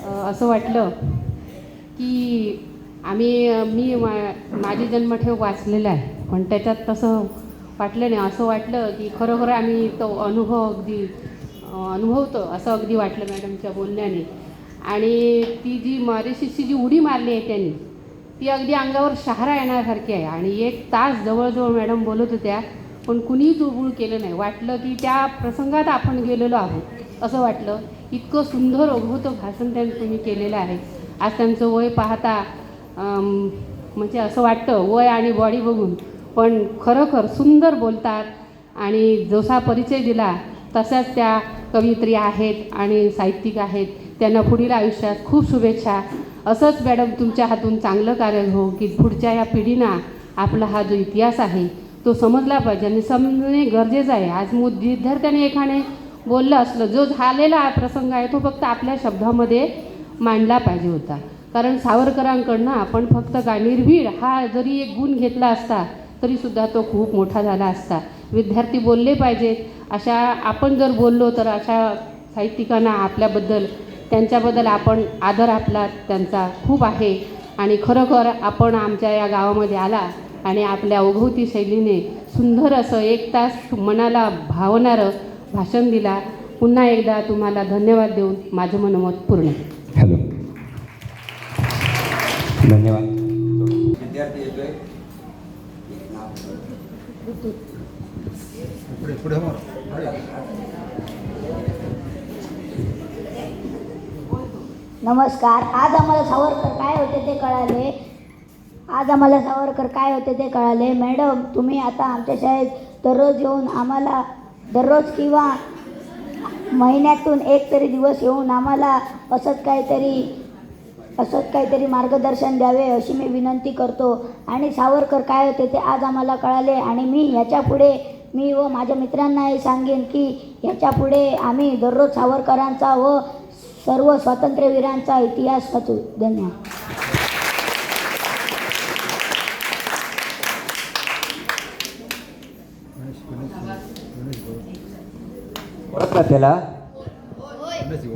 असं वाटलं की माझी जन्मठेप वाचलेला आहे, पण त्याच्यात तसं वाटलं नाही. असं वाटलं की खरोखर आम्ही तो अनुभवतो असं अगदी वाटलं मॅडमच्या बोलण्याने. आणि ती जी मॉरिशसची जी उडी मारली आहे त्यांनी, ती अगदी अंगावर शहारा येण्यासारखी आहे. आणि 1 तास जवळजवळ मॅडम बोलत होत्या, पण कुणीही चुळबुळ केलं नाही. वाटलं की त्या प्रसंगात आपण गेलेलो आहोत असं वाटलं. इतकं सुंदर ओघवतं भाषण तुम्ही केलेलं आहे. आज त्यांचं वय पाहता म्हणजे असं वाटतं वय आणि बॉडी बघून, पण खरोखर सुंदर बोलतात. आणि जसा परिचय दिला तशाच त्या कवयित्री आहेत आणि साहित्यिक आहेत. त्यांना पुढील आयुष्यात खूप शुभेच्छा. असंच मॅडम तुमच्या हातून चांगलं कार्य हो, की पुढच्या या पिढींना आपला हा जो इतिहास आहे तो समजला पाहिजे आणि समजणे गरजेचं आहे. आज विद्यार्थ्याने एखाने बोललं असलं, जो झालेला प्रसंग आहे तो फक्त आपल्या शब्दामध्ये मांडला पाहिजे होता. कारण सावरकरांकडनं आपण फक्त निर्भीड हा जरी एक गुण घेतला असता तरीसुद्धा तो खूप मोठा झाला असता. विद्यार्थी बोलले पाहिजेत. अशा आपण जर बोललो तर अशा साहित्यिकांना आपल्याबद्दल त्यांच्याबद्दल आपण आदर आपला त्यांचा खूप आहे. आणि खरोखर आपण आमच्या या गावामध्ये आला आणि आपल्या ओघवती शैलीने सुंदर असं 1 तास मनाला भावणारं भाषण दिला. पुन्हा एकदा तुम्हाला धन्यवाद देऊन माझं मनोमत पूर्ण. हॅलो, धन्यवाद. विद्यार्थी येतोय. नमस्कार. आज आम्हाला सावरकर काय होते ते कळाले. मॅडम, तुम्ही आता आमच्या शाळेत दररोज येऊन आम्हाला दररोज किंवा महिन्यातून एक तरी दिवस येऊन आम्हाला असंच काहीतरी मार्गदर्शन द्यावे अशी मी विनंती करतो. आणि सावरकर काय होते ते आज आम्हाला कळाले. आणि मी व माझ्या मित्रांनाही सांगेन की ह्याच्यापुढे आम्ही दररोज सावरकरांचा व सर्व स्वातंत्र्यवीरांचा इतिहास वाचू. धन्यवाद. ओळखला त्याला?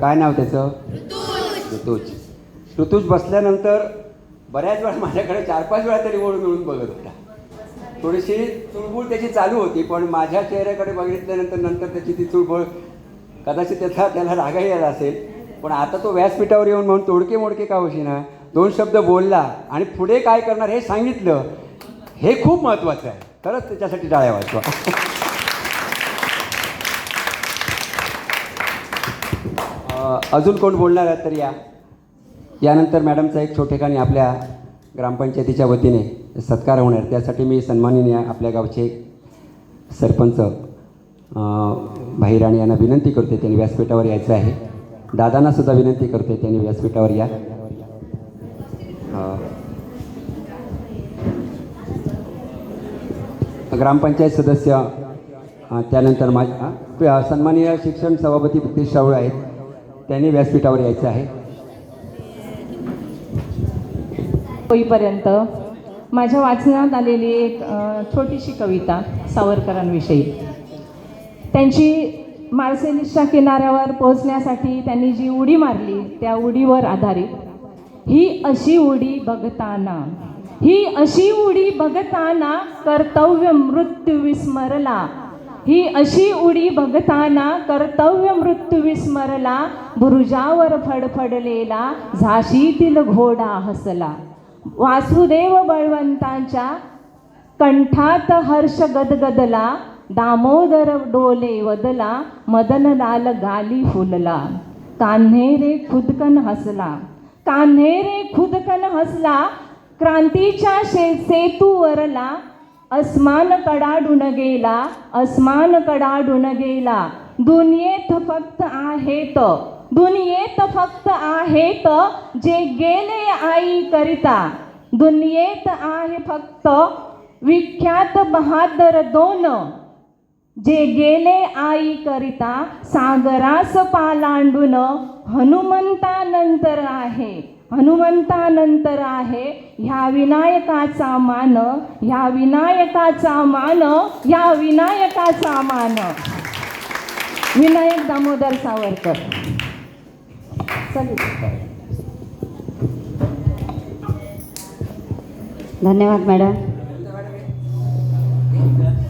काय नाव त्याचं? ऋतुज बसल्यानंतर बऱ्याच वेळा माझ्याकडे 4-5 वेळा तरी ओळ मिळून बघत होता. थोडीशी चुळबुळ त्याची चालू होती, पण माझ्या चेहऱ्याकडे बघितल्यानंतर त्याची ती चुळबुळ कदाचित त्याला रागही आला असेल. पण आता तो व्यासपीठावर येऊन म्हणून तोडके मोडके का होईना 2 शब्द बोलला आणि पुढे काय करणार हे सांगितलं. हे खूप महत्त्वाचं आहे. खरंच त्याच्यासाठी टाळ्या वाजवा. अजून कोण बोलणार आहे तर यानंतर मॅडमचा एक छोटेखानी आपल्या ग्रामपंचायतीच्या वतीने सत्कार होणार. त्यासाठी मी सन्माननीय आपल्या गावचे सरपंच भाईराणी यांना विनंती करते त्यांनी व्यासपीठावर यायचं आहे. दादांनासुद्धा विनंती करते त्यांनी व्यासपीठावर या. ग्रामपंचायत सदस्य त्यानंतर सन्माननीय शिक्षण सभापती प्रितेश शाहू आहेत, त्यांनी व्यासपीठावर यायचं आहे. होईपर्यंत माझ्या वाचनात आलेली एक छोटीशी कविता सावरकरांविषयी. त्यांची मार्सेलिसच्या किनाऱ्यावर पोहोचण्यासाठी त्यांनी जी उडी मारली त्या उडीवर आधारित ही अशी उडी बघताना कर्तव्य मृत्यू विस्मरला. ही अशी उडी बघताना कर्तव्य मृत्यू विस्मरला. बुरुजावर फडफडलेला झाशीतील घोडा हसला. वासुदेव बळवंतांच्या कंठात हर्ष गदगदला. दामोदर डोले वदला. मदनलाल गाली फुलला. कान्हे रे खुदकन हसला. क्रांतीच्या सेतूवरला. अस्मान कडाडून गेला. दुनियेत फक्त आहेत जे गेले आई करिता. दुनियेत आहे फक्त विख्यात बहादर 2 जे गेले आई करिता. सागरास पालांडून हनुमंतानंतर आहे. ह्या विनायकाचा मान. विनायक दामोदर सावरकर. चल. धन्यवाद मॅडम.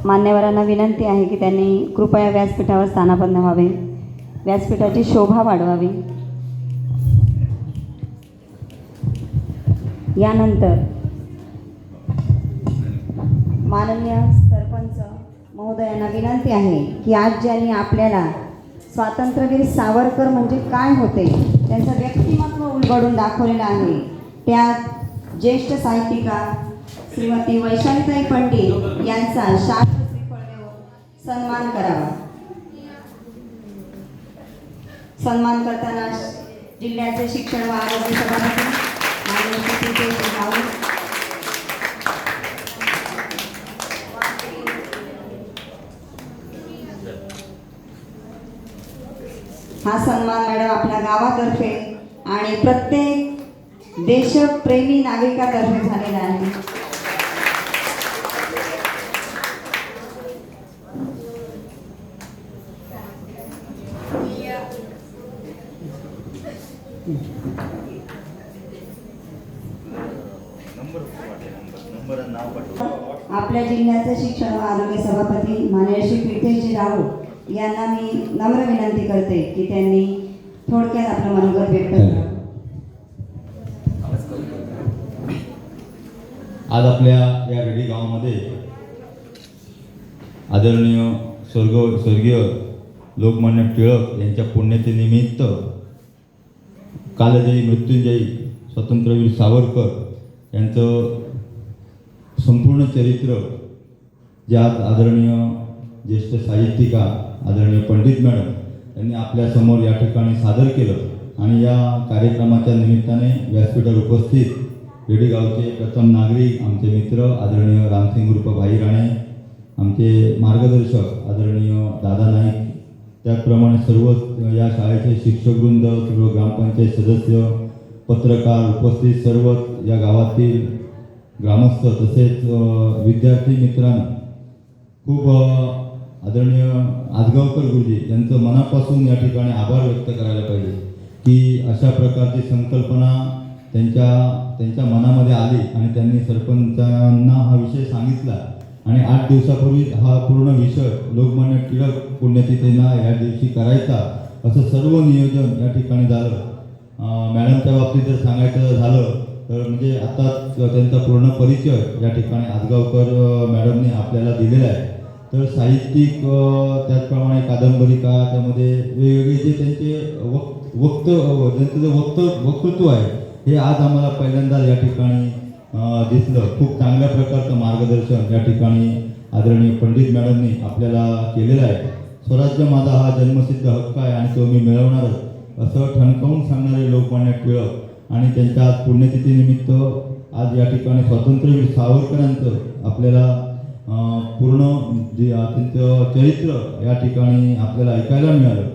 मान्यवरांना विनंती आहे की त्यांनी कृपया व्यासपीठावर स्थानापन्न व्हावे, व्यासपीठाची शोभा वाढवावी. यानंतर माननीय सरपंच महोदयांना विनंती आहे की आज ज्यांनी आपल्याला स्वातंत्र्यवीर सावरकर म्हणजे काय होते त्यांचं व्यक्तिमत्व उलगडून दाखवलेलं आहे, त्या ज्येष्ठ साहित्यिका श्रीमती वैशालीताई पंडित यांचा शास्त्र श्रीफळ देऊन सन्मान करावा. सन्मान करताना जिल्ह्याचे शिक्षण व आरोग्य सभापती माननीय सुप्रितेश राऊत, हा सन्मान मॅडम आपल्या गावातर्फे आणि प्रत्येक देशप्रेमी नागरिकातर्फे झालेला आहे. आपल्या जिल्ह्याचे शिक्षण व आरोग्य सभापती माननीय श्री प्रीतेशजी राऊत यांना मी नम्र विनंती करते की त्यांनी थोडक्यात आपलं मनोगत व्यक्त करावं. आज आपल्या या रेडी गावामध्ये आदरणीय स्वर्गीय लोकमान्य टिळक यांच्या पुण्यतिथीनिमित्त कालजयी मृत्युंजयी स्वातंत्र्यवीर सावरकर यांचं संपूर्ण चरित्र जे आज आदरणीय ज्येष्ठ साहित्यिका आदरणीय पंडित मॅडम यांनी आपल्यासमोर या ठिकाणी सादर केलं आणि या कार्यक्रमाच्या निमित्ताने व्यासपीठावर उपस्थित रेडी गावचे प्रथम नागरिक आमचे मित्र आदरणीय रामसिंग उर्फ भाई राणे, आमचे मार्गदर्शक आदरणीय दादा नाईक, त्याचप्रमाणे सर्व या शाळेचे शिक्षकवृंद, सर्व ग्रामपंचायत सदस्य, पत्रकार, उपस्थित सर्व या गावातील ग्रामस्थ तसेच विद्यार्थी मित्रांनो, खूप आदरणीय आजगावकर गुरुजी यांचं मनापासून या ठिकाणी आभार व्यक्त करायला पाहिजे की अशा प्रकारची संकल्पना त्यांच्या मनामध्ये आली आणि त्यांनी सरपंचांना हा विषय सांगितला आणि 8 दिवसापूर्वी हा पूर्ण विषय लोकमान्य टिळक पुण्यतिथींना या दिवशी करायचा असं सर्व नियोजन या ठिकाणी झालं. मॅडमच्या बाबतीत जर सांगायचं झालं तर म्हणजे आताच त्यांचा पूर्ण परिचय या ठिकाणी आजगावकर मॅडमने आपल्याला दिलेला आहे. तर साहित्यिक त्याचप्रमाणे कादंबरिका त्यामध्ये वेगवेगळे जे त्यांचे त्यांचं जे वक्तृत्व आहे हे आज आम्हाला पहिल्यांदा या ठिकाणी दिसलं. खूप चांगल्या प्रकारचं मार्गदर्शन या ठिकाणी आदरणीय पंडित मॅडमनी आपल्याला केलेलं आहे. स्वराज्य माझा हा जन्मसिद्ध हक्क आहे आणि तो मी मिळवणारच असं ठणकावून सांगणारे लोकमान्य टिळक आणि त्यांच्या आज पुण्यतिथीनिमित्त आज या ठिकाणी स्वातंत्र्यवीर सावरकरांचं आपल्याला पूर्ण जे त्यांचं चरित्र या ठिकाणी आपल्याला ऐकायला मिळालं.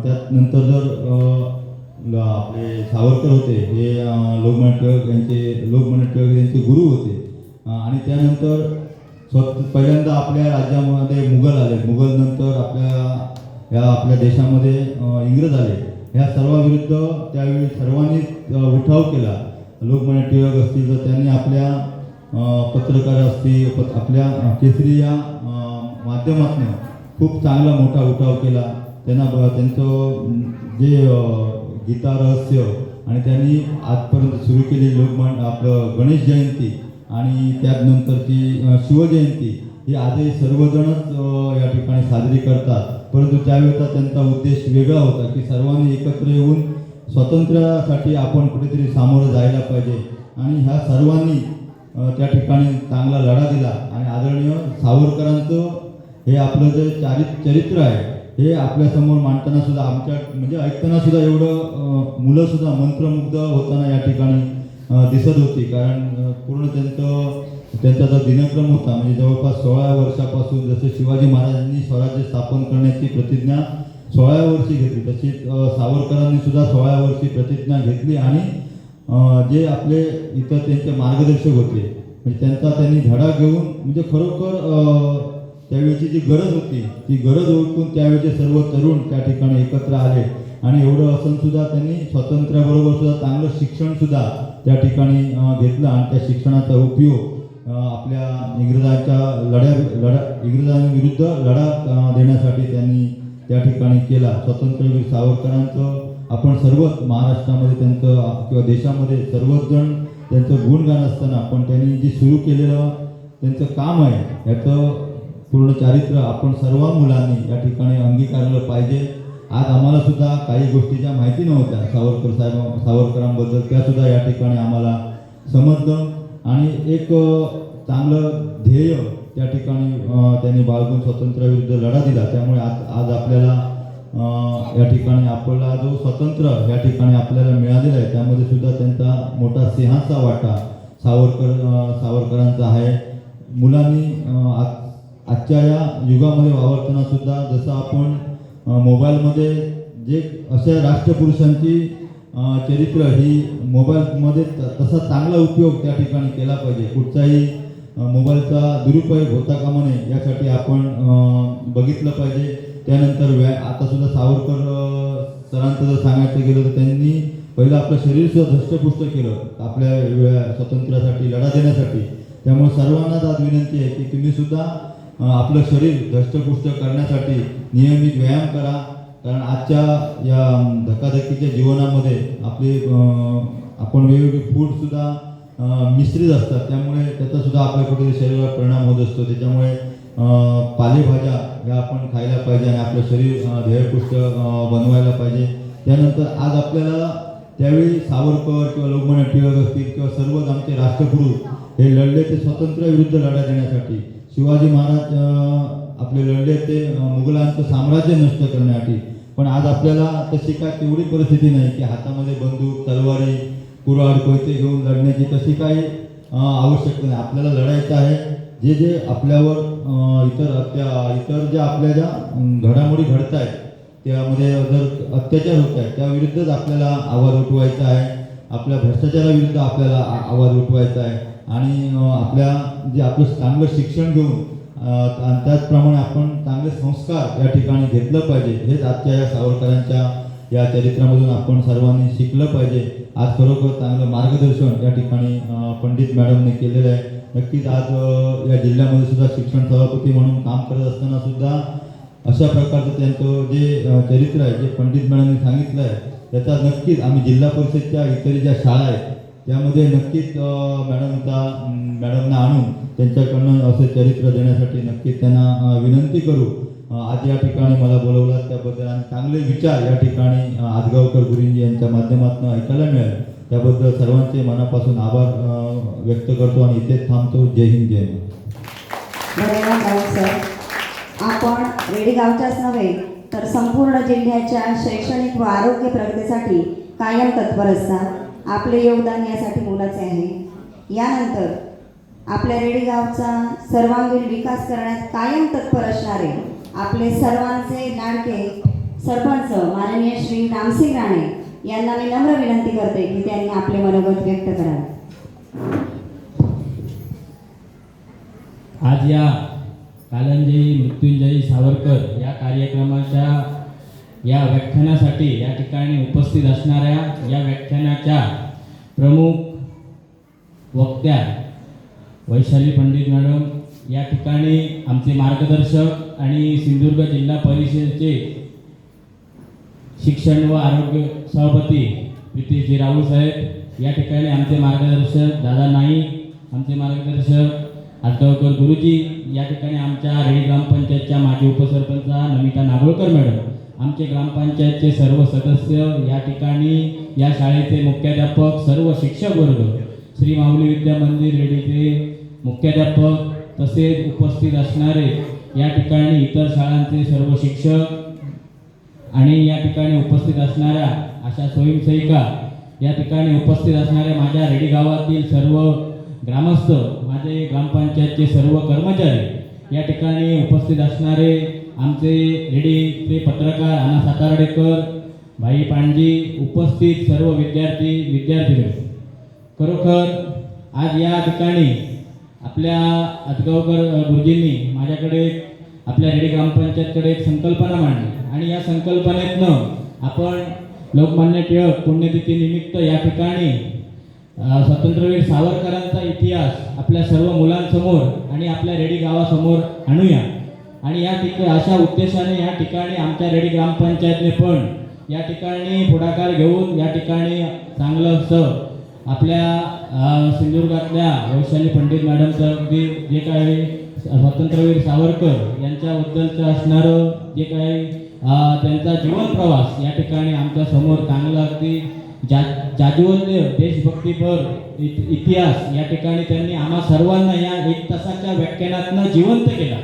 त्यानंतर जर आपले सावरकर होते हे लोकमान्य टिळक यांचे गुरु होते आणि त्यानंतर पहिल्यांदा आपल्या राज्यामध्ये मुघल आले, मुघलनंतर आपल्या देशामध्ये इंग्रज आले. ह्या सर्वाविरुद्ध त्यावेळी सर्वांनी उठाव केला. लोकमान्य टिळक असतील तर त्यांनी आपल्या पत्रकार असतील आपल्या केसरी या माध्यमातून खूप चांगला मोठा उठाव केला. त्यांचं जे गीता रहस्य आणि त्यांनी आजपर्यंत सुरू केलेली आपलं गणेश जयंती आणि त्यानंतरची शिवजयंती ही आजही सर्वजणच या ठिकाणी साजरी करतात. परंतु त्यावेळेचा त्यांचा उद्देश वेगळा होता की सर्वांनी एकत्र येऊन स्वातंत्र्यासाठी आपण कुठेतरी सामोरं जायला पाहिजे आणि ह्या सर्वांनी त्या ठिकाणी चांगला लढा दिला आणि आदरणीय सावरकरांचं हे आपलं जे चरित्र आहे हे आपल्यासमोर मांडताना सुद्धा आमच्या म्हणजे ऐकताना सुद्धा एवढं मुलंसुद्धा मंत्रमुग्ध होताना या ठिकाणी दिसत होती. कारण पूर्ण त्यांचा जो दिनक्रम होता म्हणजे जवळपास 16 वर्षापासून जसे शिवाजी महाराजांनी स्वराज्य स्थापन करण्याची प्रतिज्ञा 16 वर्षी घेतली तशीच सावरकरांनी सुद्धा 16 वर्षी प्रतिज्ञा घेतली आणि जे आपले इतर त्यांचे मार्गदर्शक होते म्हणजे त्यांनी धडा घेऊन म्हणजे खरोखर त्यावेळची जी गरज होती ती गरज ओळखून त्यावेळचे सर्व तरुण त्या ठिकाणी एकत्र आले आणि एवढं असून सुद्धा त्यांनी स्वातंत्र्याबरोबर सुद्धा चांगलं शिक्षणसुद्धा त्या ठिकाणी घेतलं आणि त्या शिक्षणाचा उपयोग आपल्या इंग्रजांविरुद्ध लढा देण्यासाठी त्यांनी त्या ठिकाणी केला. स्वातंत्र्यवीर सावरकरांचं आपण सर्वच महाराष्ट्रामध्ये त्यांचं किंवा देशामध्ये सर्वच जण त्यांचं गुणगान असताना पण त्यांनी जे सुरू केलेलं त्यांचं काम आहे याचं पूर्ण चारित्र्य आपण सर्व मुलांनी या ठिकाणी अंगीकारलं पाहिजे. आज आम्हाला सुद्धा काही गोष्टीच्या माहिती नव्हत्या सावरकरांबद्दल, त्यासुद्धा या ठिकाणी आम्हाला समजलं आणि एक चांगलं ध्येय त्या ठिकाणी त्यांनी बाळगून स्वातंत्र्याविरुद्ध लढा दिला. त्यामुळे आज आपल्याला या ठिकाणी आपला जो स्वातंत्र्य या ठिकाणी आपल्याला मिळालेला आहे त्यामध्ये सुद्धा त्यांचा मोठा सिंहाचा वाटा सावरकरांचा आहे. मुलांनी आजच्या या युगामध्ये वावरताना सुद्धा जसं आपण मोबाईलमध्ये जे अशा राष्ट्रपुरुषांची चरित्र ही मोबाईलमध्ये तसा चांगला उपयोग त्या ठिकाणी केला पाहिजे. कुठचाही मोबाईलचा दुरुपयोग होता कामा नये यासाठी आपण बघितलं पाहिजे. त्यानंतर आता सुद्धा सावरकर सरांचं जर सांगायचं गेलं तर त्यांनी पहिलं आपलं शरीर सुद्धा धष्टपुष्ट केलं आपल्या स्वातंत्र्यासाठी लढा देण्यासाठी. त्यामुळे सर्वांनाच आज विनंती आहे की तुम्ही सुद्धा आपलं शरीर धष्टपुष्ट करण्यासाठी नियमित व्यायाम करा. कारण आजच्या या धकाधकीच्या जीवनामध्ये आपण वेगवेगळे फूडसुद्धा मिश्रित असतात, त्यामुळे त्याचासुद्धा आपल्या कुठेतरी शरीरावर परिणाम होत असतो. त्याच्यामुळे पालेभाज्या या आपण खायला पाहिजे आणि आपलं शरीर ध्येयपुष्ट बनवायला पाहिजे. त्यानंतर आज आपल्याला त्यावेळी सावरकर किंवा लोकमान्य टिळक असतील किंवा सर्वच आमचे राष्ट्रपुरुष हे लढले ते स्वातंत्र्याविरुद्ध लढा देण्यासाठी. शिवाजी महाराज आपले लढले ते मुघलांचं साम्राज्य नष्ट करण्यासाठी. पण आज आपल्याला तशी काय तेवढी परिस्थिती नाही की हातामध्ये बंदूक तलवारी कुऱ्हाड कोयते घेऊन लढण्याची तशी काही आवश्यकता नाही. आपल्याला लढायचं आहे जे आपल्यावर इतर ज्या आपल्या ज्या घडामोडी घडत आहेत त्यामध्ये जर अत्याचार होत आहेत त्याविरुद्धच आपल्याला आवाज उठवायचा आहे. आपल्या भ्रष्टाचाराविरुद्ध आपल्याला आवाज उठवायचा आहे आणि आपलं चांगलं शिक्षण घेऊन आणि त्याचप्रमाणे आपण चांगले संस्कार या ठिकाणी घेतलं पाहिजे. हेच आजच्या या सावरकरांच्या या चरित्रामधून आपण सर्वांनी शिकलं पाहिजे. आज खरोखर चांगलं मार्गदर्शन या ठिकाणी पंडित मॅडमने केलेलं आहे. नक्कीच आज या जिल्ह्यामध्ये सुद्धा शिक्षण सभापती म्हणून काम करत असताना सुद्धा अशा प्रकारचं त्यांचं जे चरित्र आहे जे पंडित मॅडमने सांगितलं आहे त्याचा नक्कीच आम्ही जिल्हा परिषदच्या इतर ज्या शाळा आहेत त्यामध्ये नक्कीच मॅडमना आणून त्यांच्याकडनं असं चरित्र देण्यासाठी नक्कीच त्यांना विनंती करू. आज या ठिकाणी मला बोलवलं त्याबद्दल आणि चांगले विचार या ठिकाणी आजगावकर गुरुजी यांच्या माध्यमातून ऐकायला मिळाले त्याबद्दल सर्वांचे मनापासून आभार व्यक्त करतो आणि इथेच थांबतो. जय हिंद जय धन्यवाद सर. आपण रेडीगावच्याच नव्हे तर संपूर्ण जिल्ह्याच्या शैक्षणिक व आरोग्य प्रगतीसाठी कायम तत्पर असतात. आपले योगदान यासाठी मोलाचे आहे. यानंतर आपल्या रेडीगावचा सर्वांगीण विकास करण्यात कायम तत्पर असणारे आपले सर्वांचे लाडके सरपंच माननीय श्री रामसिंग राणे यांना मी नम्र विनंती करते की त्यांनी आपले मनोगत व्यक्त करावे. आज या कालंजयी मृत्युंजयी सावरकर या कार्यक्रमाच्या या व्याख्यानासाठी या ठिकाणी उपस्थित असणाऱ्या या व्याख्यानाच्या प्रमुख वक्त्या वैशाली पंडित मॅडम, या ठिकाणी आमचे मार्गदर्शक आणि सिंधुदुर्ग जिल्हा परिषदेचे शिक्षण व आरोग्य सभापती प्रीतीजी राहुल साहेब, या ठिकाणी आमचे मार्गदर्शक दादा नाईक, आमचे मार्गदर्शक आजगावकर गुरुजी, या ठिकाणी आमच्या रेडी ग्रामपंचायतच्या माजी उपसरपंच नमिता नागोळकर मॅडम, आमचे ग्रामपंचायतचे सर्व सदस्य, या ठिकाणी या शाळेचे मुख्याध्यापक, सर्व शिक्षक वर्ग, श्री माऊली विद्या मंदिर रेडीचे मुख्याध्यापक, तसेच उपस्थित असणारे या ठिकाणी इतर शाळांचे सर्व शिक्षक आणि या ठिकाणी उपस्थित असणाऱ्या अशा स्वयंसेविका, या ठिकाणी उपस्थित असणाऱ्या माझ्या रेडी गावातील सर्व ग्रामस्थ, माझे ग्रामपंचायतचे सर्व कर्मचारी, या ठिकाणी उपस्थित असणारे आमचे रेडीचे पत्रकार अण्णा सातार्डेकर, भाई पांडजी, उपस्थित सर्व विद्यार्थी, खरोखर आज या ठिकाणी आपल्या आजगावकर गुरुजींनी माझ्याकडे आपल्या रेडी ग्रामपंचायतकडे एक संकल्पना मांडली आणि या संकल्पनेतनं आपण लोकमान्य टिळक पुण्यतिथीनिमित्त या ठिकाणी स्वातंत्र्यवीर सावरकरांचा इतिहास आपल्या सर्व मुलांसमोर आणि आपल्या रेडी गावासमोर आणूया. आणि या ठिकाणी अशा उद्देशाने या ठिकाणी आमच्या रेडी ग्रामपंचायतने पण या ठिकाणी पुढाकार घेऊन या ठिकाणी चांगलं असं आपल्या सिंधुदुर्गातल्या वैशाली पंडित मॅडमचं अगदी जे काही स्वातंत्र्यवीर सावरकर यांच्याबद्दलचं असणारं जे काही त्यांचा जीवन प्रवास या ठिकाणी आमच्या समोर चांगला अगदी जाज्वल्य देशभक्तीपर इतिहास या ठिकाणी त्यांनी आम्हा सर्वांना या 1 तासाच्या व्याख्यानातनं जिवंत केला.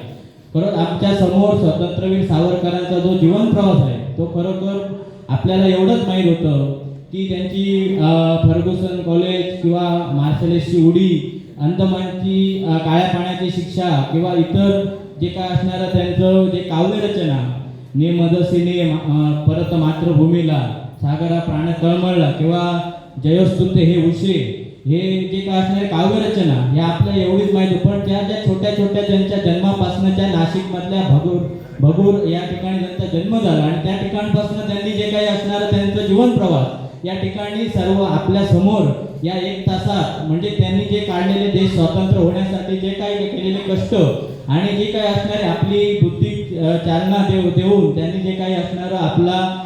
खरंच आमच्या समोर स्वातंत्र्यवीर सावरकरांचा जो जीवन प्रवास आहे तो खरोखर आपल्याला एवढंच माहीत होतं की त्यांची फर्ग्युसन कॉलेज किंवा मार्शलेसची उडी, अंदमानची काळ्या पाण्याची शिक्षा किंवा इतर जे काय असणारं त्यांचं जे काव्यरचना ने मदसीने परत मातृभूमीला सागरा प्राण तळमळला किंवा जयोस्तुते हे उशे हे जे काय असणारे काव्यरचना हे आपल्याला एवढीच माहिती. पण त्या ज्या छोट्या छोट्या त्यांच्या जन्मापासूनच्या नाशिकमधल्या भगूर या ठिकाणी त्यांचा जन्म झाला आणि त्या ठिकाणपासून त्यांनी जे काही असणारं त्यांचं जीवन प्रवास या ठिकाणी सर्व आपल्या समोर या 1 तासात म्हणजे त्यांनी जे काढलेले देश स्वतंत्र होण्यासाठी जे काही केलेले कष्ट आणि जे काही असणारे आपली बुद्धी चालना देऊन त्यांनी जे काही असणारं आपला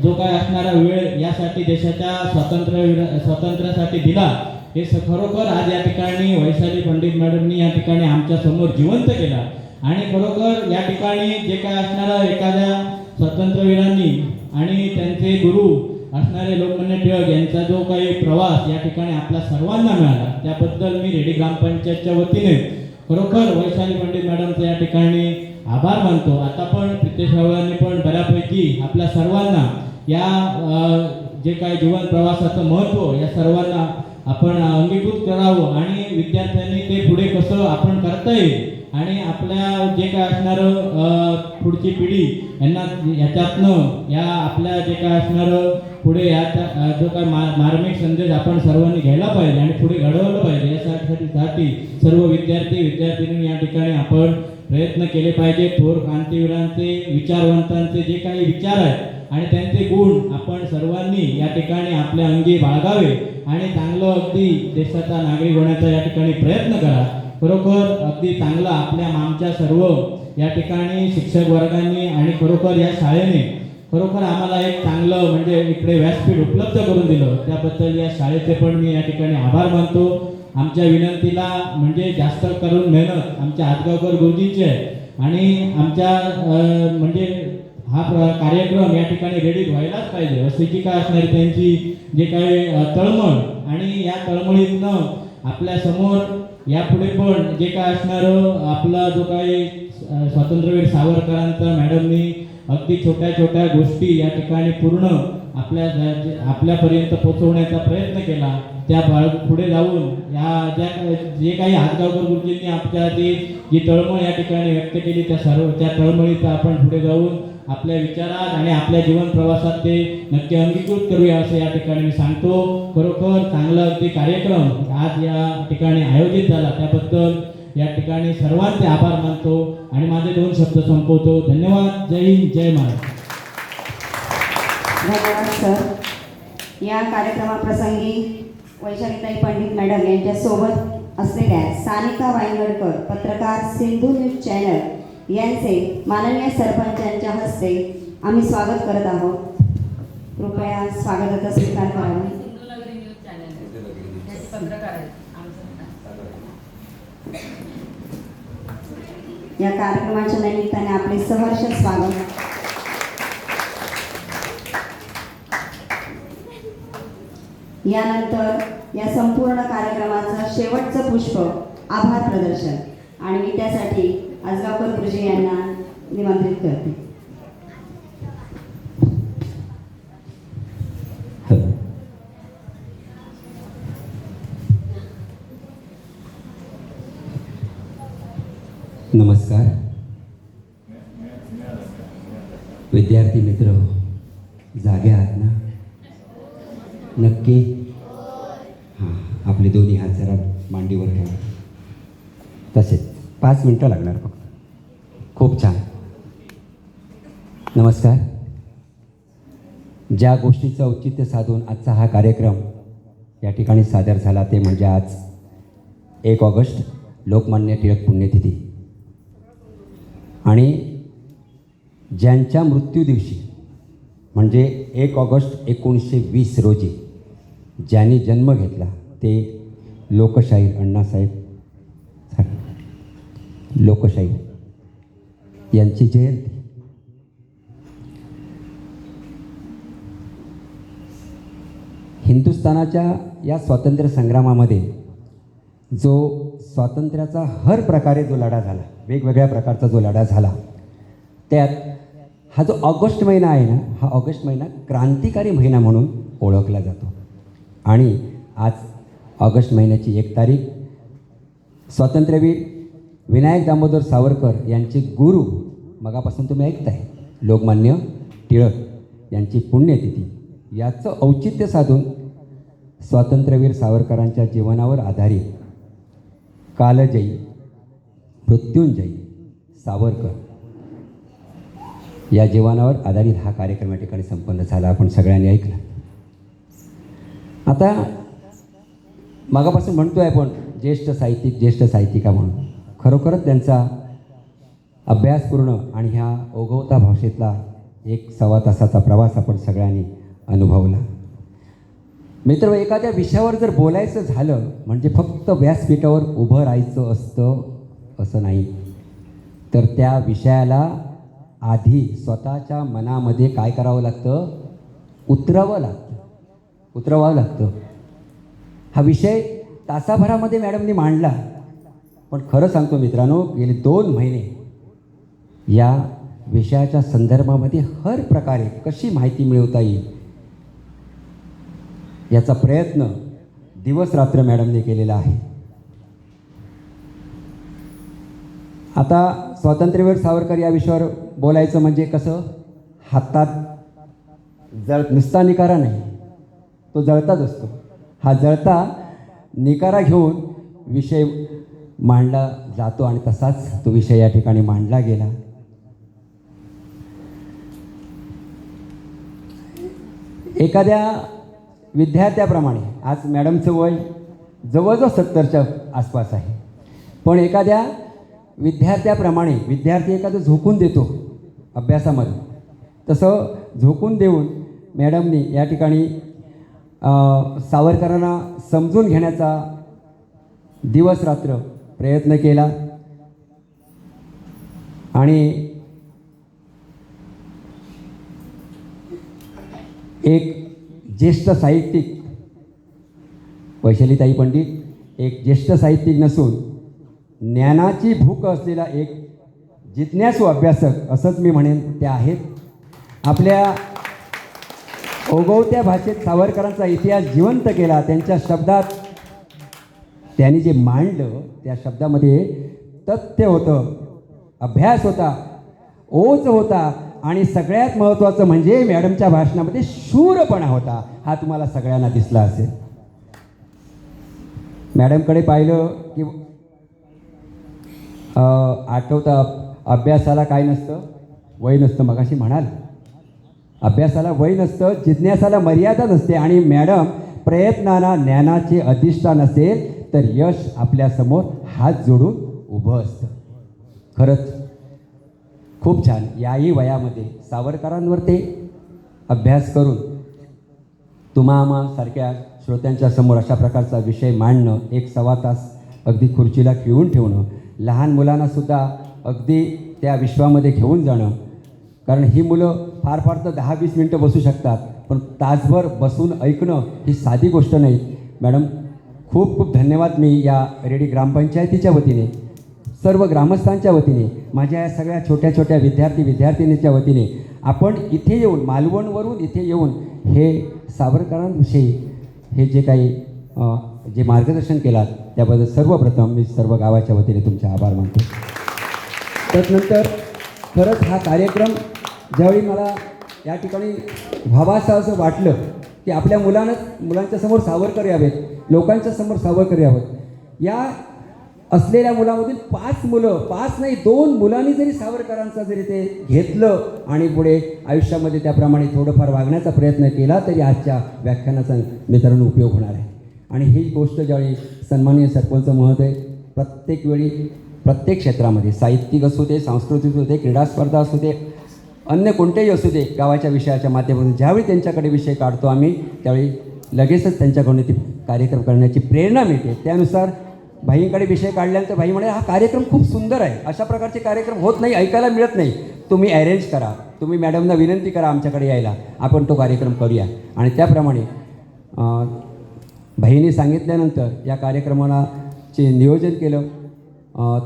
जो काय असणारा वेळ यासाठी देशाच्या स्वातंत्र्यासाठी दिला हे खरोखर आज या ठिकाणी वैशाली पंडित मॅडमनी या ठिकाणी आमच्या समोर जिवंत केला. आणि खरोखर या ठिकाणी जे काय असणारा एखाद्या स्वातंत्र्यवीरांनी आणि त्यांचे गुरु असणारे लोकमान्य टिळक यांचा जो काही प्रवास या ठिकाणी आपल्या सर्वांना मिळाला त्याबद्दल मी रेडी ग्रामपंचायतच्या वतीने खरोखर वैशाली पंडित मॅडमचं या ठिकाणी आभार मानतो. आता पण प्रितेश भावांनी पण बऱ्यापैकी आपल्या सर्वांना या जे काही जीवन प्रवासाचं महत्त्व या सर्वांना आपण अंगीकृत करावं आणि विद्यार्थ्यांनी ते पुढे कसं आपण करता येईल आणि आपल्या जे काय असणारं पुढची पिढी यांना याच्यातनं या आपल्या जे काय असणारं पुढे याचा जो काय मार्मिक संदेश आपण सर्वांनी घ्यायला पाहिजे आणि पुढे घडवलं पाहिजे यासाठी सर्व विद्यार्थिनी या ठिकाणी आपण प्रयत्न केले पाहिजे. थोर क्रांतीवीरांचे विचारवंतांचे जे काही विचार आहेत आणि त्यांचे गुण आपण सर्वांनी या ठिकाणी आपल्या अंगी बाळगावे आणि चांगलं अगदी देशाचा नागरिक होण्याचा या ठिकाणी प्रयत्न करा. खरोखर अगदी चांगला आपल्या आमच्या सर्व या ठिकाणी शिक्षक वर्गांनी आणि खरोखर या शाळेने खरोखर आम्हाला एक चांगलं म्हणजे इकडे व्यासपीठ उपलब्ध करून दिलं त्याबद्दल या शाळेचे पण मी या ठिकाणी आभार मानतो. आमच्या विनंतीला म्हणजे जास्त करून मेहनत आमच्या हातगावकर गुरुजींची आहे आणि आमच्या म्हणजे हा कार्यक्रम या ठिकाणी रेडी व्हायलाच पाहिजे अशी जी काय असणारी त्यांची जे काही तळमळ आणि या तळमळीतनं आपल्या समोर यापुढे पण जे काय असणारं आपला जो काही स्वातंत्र्यवीर सावरकरांचा मॅडमनी अगदी छोट्या छोट्या गोष्टी या ठिकाणी पूर्ण आपल्यापर्यंत पोहोचवण्याचा प्रयत्न केला त्या पुढे जाऊन या जे काही हातगावकर गुरुजींनी आपल्या जी तळमळ या ठिकाणी व्यक्त केली त्या तळमळीचा आपण पुढे जाऊन आपल्या विचारात आणि आपल्या जीवन प्रवासात ते नक्की अंगीकृत करूया असं या ठिकाणी मी सांगतो. खरोखर चांगला अगदी कार्यक्रम आज या ठिकाणी आयोजित झाला त्याबद्दल या ठिकाणी सर्वांचे आभार मानतो आणि माझे 2 शब्द संपवतो. धन्यवाद. जय हिंद, जय महाराष्ट्र. धन्यवाद सर. या कार्यक्रमाप्रसंगी वैशालीताई पंडित मॅडम यांच्यासोबत असलेल्या सानिका वायंगडकर पत्रकार सिंधू न्यूज चॅनल यांचे माननीय सरपंचांच्या हस्ते आम्ही स्वागत करत आहोत. कृपया स्वागताचा स्वीकार करावा. या कार्यक्रमाच्या निमित्ताने आपले सहर्ष स्वागत. यानंतर या संपूर्ण कार्यक्रमाचं शेवटचं पुष्प आभार प्रदर्शन आणि मी त्यासाठी आजगावकर गुरुजी यांना निमंत्रित करते. नमस्कार विद्यार्थी मित्र, जागे आहात ना? नक्की? हां, आपले दोन्ही हात जरा मांडीवर ठेवा. तसेच 5 मिनटं लागणार फक्त. खूप छान. नमस्कार. ज्या गोष्टीचं औचित्य साधून आजचा हा कार्यक्रम या ठिकाणी सादर झाला ते म्हणजे आज 1 ऑगस्ट लोकमान्य टिळक पुण्यतिथी. आणि ज्यांच्या मृत्यू दिवशी म्हणजे 1 ऑगस्ट 1920 रोजी ज्यांनी जन्म घेतला ते लोकशाहीर अण्णासाहेब लोकशाहीर यांची जयंती. हिंदुस्थानाच्या या स्वातंत्र्य संग्रामामध्ये जो स्वातंत्र्याचा हर प्रकारे जो लढा झाला, वेगवेगळ्या प्रकारचा जो लढा झाला, त्यात हा जो ऑगस्ट महिना आहे ना, हा ऑगस्ट महिना क्रांतिकारी महिना म्हणून ओळखला जातो. आणि आज ऑगस्ट महिन्याची 1 तारीख स्वातंत्र्यवीर विनायक दामोदर सावरकर यांचे गुरु, मगापासून तुम्ही ऐकताय, लोकमान्य टिळक यांची पुण्यतिथी. याचं औचित्य साधून स्वातंत्र्यवीर सावरकरांच्या जीवनावर आधारित कालजयी मृत्युंजयी सावरकर या जीवनावर आधारित हा कार्यक्रम या ठिकाणी संपन्न झाला. आपण सगळ्यांनी ऐकलं. आता मागापासून म्हणतो आहे आपण ज्येष्ठ साहित्यिक, ज्येष्ठ साहित्यिका म्हणून. खरोखरच त्यांचा अभ्यासपूर्ण आणि ह्या ओघवता भाषेतला 1-1.25 तासाचा प्रवास आपण सगळ्यांनी अनुभवला. मित्र, एखाद्या विषयावर जर बोलायचं झालं म्हणजे फक्त व्यासपीठावर उभं राहायचं असतं असं नाही, तर त्या विषयाला आधी स्वतःच्या मनामध्ये काय करावं लागतं, उतरावं लागतं. हा विषय तासाभरामध्ये मॅडमनी मांडला, पण खरं सांगतो मित्रांनो, गेले 2 महिने या विषयाच्या संदर्भामध्ये हर प्रकारे कशी माहिती मिळवता येईल याचा प्रयत्न दिवस-रात्र मॅडमने केलेला आहे. आता स्वातंत्र्यवीर सावरकर या विषयावर बोलायचं म्हणजे कसं, हातात नुसता निकारा नाही, तो जळताच असतो. हा जळता निकारा घेऊन विषय मांडला जातो आणि तसाच तो विषय या ठिकाणी मांडला गेला. एखाद्या विद्यार्थ्याप्रमाणे, आज मॅडमचं वय जवळजवळ 70च्या आसपास आहे, पण एखाद्या विद्यार्थ्याप्रमाणे विद्यार्थी एखादं झोकून देतो अभ्यासामध्ये, तसं झोकून देऊन मॅडमनी या ठिकाणी सावरकरांना समजून घेण्याचा दिवस-रात्र प्रयत्न केला. आणि एक ज्येष्ठ साहित्यिक, वैशालीताई पंडित एक ज्येष्ठ साहित्यिक नसून ज्ञानाची भूक असलेला एक जिज्ञासू अभ्यासक असंच मी म्हणेन त्या आहेत. आपल्या ओघवत्या भाषेत सावरकरांचा इतिहास जिवंत केला. त्यांच्या शब्दात त्यांनी जे मांडलं त्या शब्दामध्ये तथ्य होतं, अभ्यास होता, ओज होता आणि सगळ्यात महत्त्वाचं म्हणजे मॅडमच्या भाषणामध्ये शूरपणा होता. हा तुम्हाला सगळ्यांना दिसला असेल. मॅडमकडे पाहिलं की आठवतं, अभ्यासाला काय नसतं, वय नसतं. मगाशी म्हणाल अभ्यासाला वय नसतं, जिज्ञासाला मर्यादा नसते. आणि मॅडम प्रयत्नांना ज्ञानाचे अधिष्ठान असेल तर यश आपल्यासमोर हात जोडून उभं असतं. खरंच खूप छान. याही वयामध्ये सावरकरांवर ते अभ्यास करून तुम्हासारख्या श्रोत्यांच्या समोर अशा प्रकारचा विषय मांडणं, 1-1.25 तास अगदी खुर्चीला खिळून ठेवणं, लहान मुलांनासुद्धा अगदी त्या विश्वामध्ये घेऊन जाणं. कारण ही मुलं फार फार तर 10-20 मिनटं बसू शकतात, पण तासभर बसून ऐकणं ही साधी गोष्ट नाही. मॅडम खूप खूप धन्यवाद. मी या रेडी ग्रामपंचायतीच्या वतीने, सर्व ग्रामस्थांच्या वतीने, माझ्या या सगळ्या छोट्या छोट्या विद्यार्थींच्या वतीने आपण इथे येऊन, मालवणवरून इथे येऊन हे सावरकरांविषयी हे जे काही जे मार्गदर्शन केलात त्याबद्दल सर्वप्रथम मी सर्व गावाच्या वतीने तुमचे आभार मानतो. त्यानंतर खरंच हा कार्यक्रम ज्यावेळी मला या ठिकाणी व्हावासा असं वाटलं की आपल्या मुलांच्या समोर सावरकर यावेत, लोकांच्या समोर सावरकर यावेत, या असलेल्या मुलामधून 5 मुलं, 5 नाही 2 मुलांनी जरी सावरकरांचा जरी ते घेतलं आणि पुढे आयुष्यामध्ये त्याप्रमाणे थोडंफार वागण्याचा प्रयत्न केला तरी आजच्या व्याख्यानाचा मित्रांनो उपयोग होणार आहे. आणि ही गोष्ट ज्यावेळी सन्माननीय सरपंच महोदय प्रत्येक वेळी प्रत्येक क्षेत्रामध्ये साहित्यिक असू दे, सांस्कृतिक असू दे, क्रीडा स्पर्धा असू दे, अन्य कोणतेही असू दे, गावाच्या विषयाच्या माध्यमातून ज्यावेळी त्यांच्याकडे विषय काढतो आम्ही त्यावेळी लगेचच त्यांच्याकडून ती कार्यक्रम करण्याची प्रेरणा मिळते. त्यानुसार भाईंकडे विषय काढल्यानंतर भाई म्हणे हा कार्यक्रम खूप सुंदर आहे, अशा प्रकारचे कार्यक्रम होत नाही, ऐकायला मिळत नाही, तुम्ही अरेंज करा, तुम्ही मॅडमना विनंती करा आमच्याकडे यायला, आपण तो कार्यक्रम करूया. आणि त्याप्रमाणे भाईंनी सांगितल्यानंतर या कार्यक्रमाचे नियोजन केलं.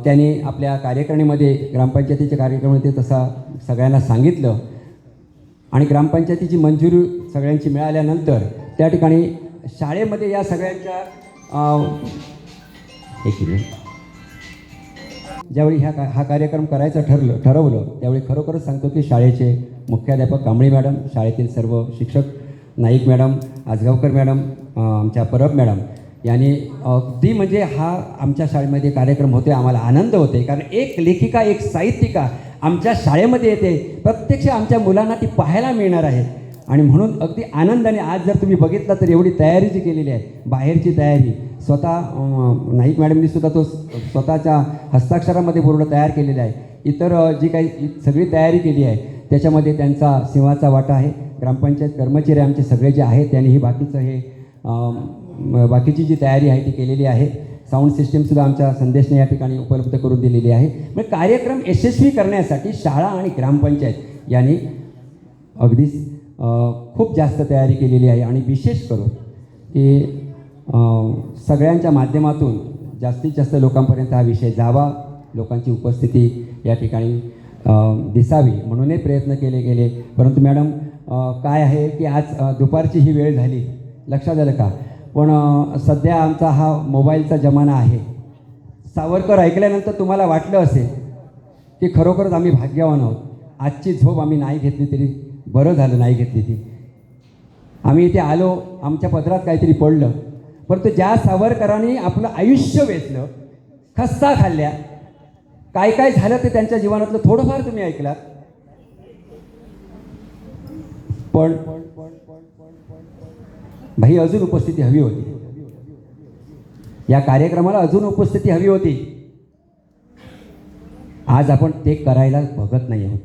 त्यांनी आपल्या कार्यकारिणीमध्ये ग्रामपंचायतीच्या कार्यक्रमामध्ये तसा सगळ्यांना सांगितलं आणि ग्रामपंचायतीची मंजुरी सगळ्यांची मिळाल्यानंतर त्या ठिकाणी शाळेमध्ये या सगळ्यांच्या एक मिनिट ज्यावेळी हा कार्यक्रम करायचं ठरवलं त्यावेळी खरोखरच सांगतो की शाळेचे मुख्याध्यापक कांबळे मॅडम, शाळेतील सर्व शिक्षक, नाईक मॅडम, आजगावकर मॅडम, आमच्या परब मॅडम यांनी अगदी म्हणजे हा आमच्या शाळेमध्ये कार्यक्रम होते, आम्हाला आनंद होते. कारण एक लेखिका, एक साहित्यिका आमच्या शाळेमध्ये येते, प्रत्यक्ष आमच्या मुलांना ती पाहायला मिळणार आहे. आणि म्हणून अगदी आनंदाने आज जर तुम्ही बघितलं तर एवढी तयारी जी केलेली आहे, बाहेरची तयारी स्वतः नाईक मॅडमनी सुद्धा तो स्वतःच्या हस्ताक्षरामध्ये पूर्ण तयार केलेला आहे. इतर जी काही सगळी तयारी केली आहे त्याच्यामध्ये त्यांचा सिंहाचा वाटा आहे. ग्रामपंचायत कर्मचारी आमचे सगळे जे आहेत त्यांनी ही बाकीची जी तयारी आहे ती केलेली आहे. साऊंड सिस्टीमसुद्धा आमच्या संदेशने या ठिकाणी उपलब्ध करून दिलेली आहे. म्हणजे कार्यक्रम यशस्वी करण्यासाठी शाळा आणि ग्रामपंचायत यांनी अगदीच खूप जास्त तयारी केलेली आहे. आणि विशेष करून की सगळ्यांच्या माध्यमातून जास्तीत जास्त लोकांपर्यंत हा विषय जावा, लोकांची उपस्थिती या ठिकाणी दिसावी म्हणूनही प्रयत्न केले गेले. परंतु मॅडम काय आहे की आज दुपारची ही वेळ झाली, लक्षात आलं का? पण सध्या आमचा हा मोबाईलचा जमाना आहे. सावरकर ऐकल्यानंतर तुम्हाला वाटलं असेल की खरोखरच आम्ही भाग्यवान आहोत, आजची झोप आम्ही नाही घेतली तरी बरं झालं नाही घेतली ती. आम्ही इथे आलो, आमच्या पदरात काहीतरी पडलं, परंतु ज्या सावरकरांनी आपलं आयुष्य वेचलं, खस्ता खाल्ल्या, काय काय झालं ते त्यांच्या जीवनातलं थोडंफार तुम्ही ऐकलात. पण भाई अजून उपस्थिती हवी होती, या कार्यक्रमाला अजून उपस्थिती हवी होती. आज आपण ते करायला बघत नाही आहोत.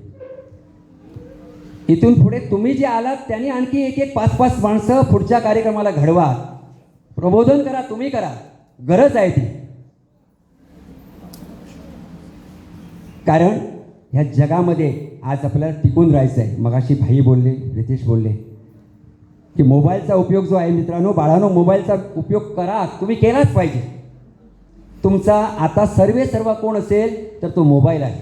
इथून पुढे तुम्ही जे आलात त्यांनी आणखी 1-1, 5-5 माणसं पुढच्या कार्यक्रमाला घडवा, प्रबोधन करा, तुम्ही करा, गरज आहे ती. कारण ह्या जगामध्ये आज आपल्याला टिकून राहायचं आहे. मगाशी भाई बोलले, रितेश बोलले की मोबाईलचा उपयोग जो आहे मित्रांनो, बाळांनो, मोबाईलचा उपयोग करा, तुम्ही केलाच पाहिजे. तुमचा आता सर्व कोण असेल तर तो मोबाईल आहे,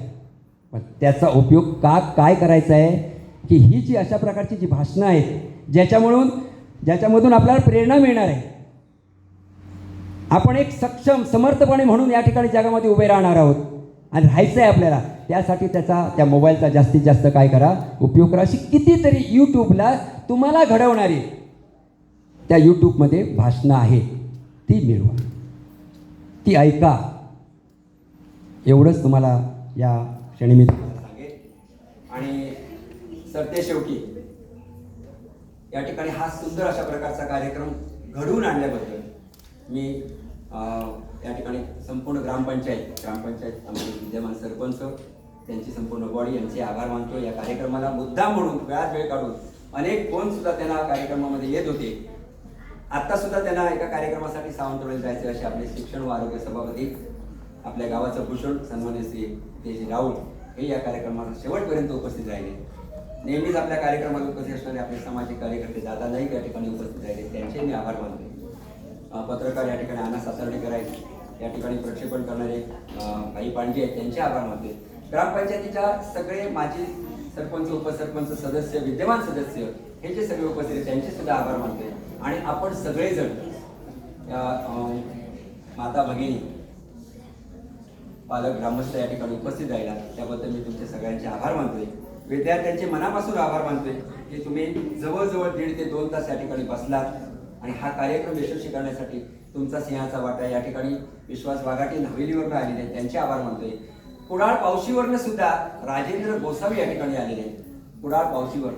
पण त्याचा उपयोग काय करायचा आहे की ही जी अशा प्रकारची जी भाषणं आहेत ज्याच्यामधून आपल्याला प्रेरणा मिळणार आहे, आपण एक सक्षम समर्थपणे म्हणून या ठिकाणी जगामध्ये उभे राहणार आहोत आणि राहायचं आहे आपल्याला. त्यासाठी त्या मोबाईलचा जास्तीत जास्त काय करा, उपयोग करा. अशी कितीतरी यूट्यूबला तुम्हाला घडवणारी त्या यूट्यूबमध्ये भाषणं आहेत, ती मिळवा, ती ऐका. एवढंच तुम्हाला या क्षणी मी सांगेन. आणि सरतेशेवटी या ठिकाणी हा सुंदर अशा प्रकारचा कार्यक्रम घडवून आणल्याबद्दल मी या ठिकाणी संपूर्ण ग्रामपंचायत आमचे विद्यमान सरपंच, त्यांची संपूर्ण बॉडी यांचे आभार मानतो. या कार्यक्रमाला मुद्दाम म्हणून वेळात वेळ काढून अनेक फोनसुद्धा त्यांना कार्यक्रमामध्ये येत होते. आत्तासुद्धा त्यांना एका कार्यक्रमासाठी सावंतवाडीत जायचे असे आपले शिक्षण व आरोग्य सभापती, आपल्या गावाचं भूषण सन्मान्य श्री तेजी राऊत हे या कार्यक्रमाला शेवटपर्यंत उपस्थित राहिले. नेहमीच आपल्या कार्यक्रमाला उपस्थित असणारे आपले सामाजिक कार्यकर्ते दादा नाईक या ठिकाणी उपस्थित राहिले, त्यांचे मी आभार मानतो. पत्रकार या ठिकाणी आना सासर्डेकर आहेत, या ठिकाणी प्रक्षेपण करणारे भाई पांडे आहेत, त्यांचे आभार मानते. ग्रामपंचायतीच्या सगळे माजी सरपंच, उपसरपंच, सदस्य, विद्यमान सदस्य हे जे सगळे उपस्थित आहेत त्यांचे सुद्धा आभार मानते. आणि आपण सगळेजण माता भगिनी, पालक, ग्रामस्थ या ठिकाणी उपस्थित राहिला त्याबद्दल मी तुमचे सगळ्यांचे आभार मानतोय. विद्यार्थ्यांचे मनापासून आभार मानतोय की तुम्ही जवळजवळ 1.5 ते 2 तास या ठिकाणी बसलात आणि हा कार्यक्रम यशस्वी करण्यासाठी तुमचा सिंहाचा वाटा. या ठिकाणी विश्वास बागाटे नवेलीवरनं आलेले आहेत, त्यांचे आभार मानतोय. कुडाळ पावशीवरनं सुद्धा राजेंद्र गोसावी या ठिकाणी आलेले आहेत. कुडाळ पावशीवर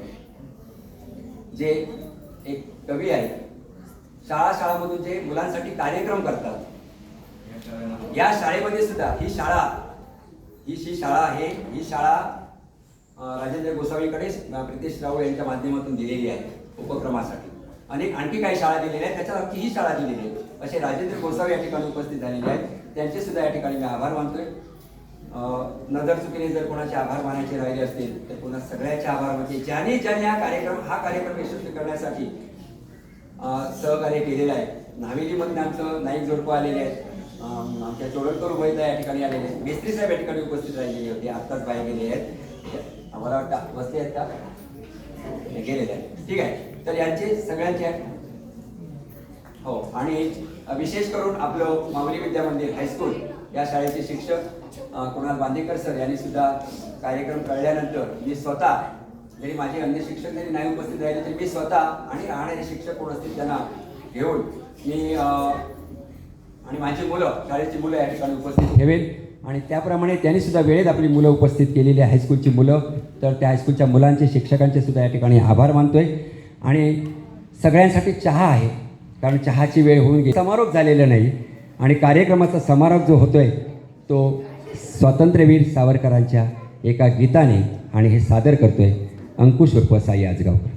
जे एक कवी आहेत, शाळामधून जे मुलांसाठी कार्यक्रम करतात. या शाळेमध्ये सुद्धा ही शाळा आहे, ही शाळा राजेंद्र गोसावीकडे प्रितेश राऊळ यांच्या माध्यमातून दिलेली आहे उपक्रमासाठी. आणखी काही शाळा दिलेल्या आहेत, त्याच्यात अख्खी ही शाळा दिलेली आहे. असे राजेंद्र गोसावी या ठिकाणी उपस्थित झालेले आहेत, त्यांचे सुद्धा या ठिकाणी मी आभार मानतोय. नजर चुकीने जर कोणाचे आभार मानायचे राहिले असतील तर पुन्हा सगळ्यांचे आभार मानते. ज्यांनी हा कार्यक्रम यशस्वी करण्यासाठी सहकार्य केलेलं आहे. नावेलीमधून आमचं नाईक जोडपं आलेले आहेत, आमच्या चोडणकर उभयता या ठिकाणी आलेले आहेत, मेस्त्री साहेब या ठिकाणी उपस्थित राहिलेले होते, आत्ताच बाहेर गेले आहेत. आम्हाला वाटतं बसले आहेत का, गेलेले आहेत. ठीक आहे, तर यांचे सगळ्यांचे हो. आणि विशेष करून आपलं माऊली विद्या मंदिर हायस्कूल या शाळेचे शिक्षक कुणाल बांदेकर सर यांनी सुद्धा कार्यक्रम कळल्यानंतर मी स्वतः, जरी माझे अन्य शिक्षक जरी नाही उपस्थित राहिले तरी मी स्वतः आणि राहणारे शिक्षक कोण असतील त्यांना घेऊन मी आणि माझी मुलं, शाळेची मुलं या ठिकाणी उपस्थित ठेवेल. आणि त्याप्रमाणे त्यांनी सुद्धा वेळेत आपली मुलं उपस्थित केलेली आहे, हायस्कूलची मुलं. तर त्या हायस्कूलच्या मुलांचे, शिक्षकांचे सुद्धा या ठिकाणी आभार मानतोय. आणि सगळ्यांसाठी चहा आहे, कारण चहाची वेळ होऊन गेली, समारोप झालेला नाही. आणि कार्यक्रमाचा समारोप जो होतोय तो स्वातंत्र्यवीर सावरकरांच्या एका गीताने, आणि हे सादर करतोय अंकुश उर्फ साई आजगावकर.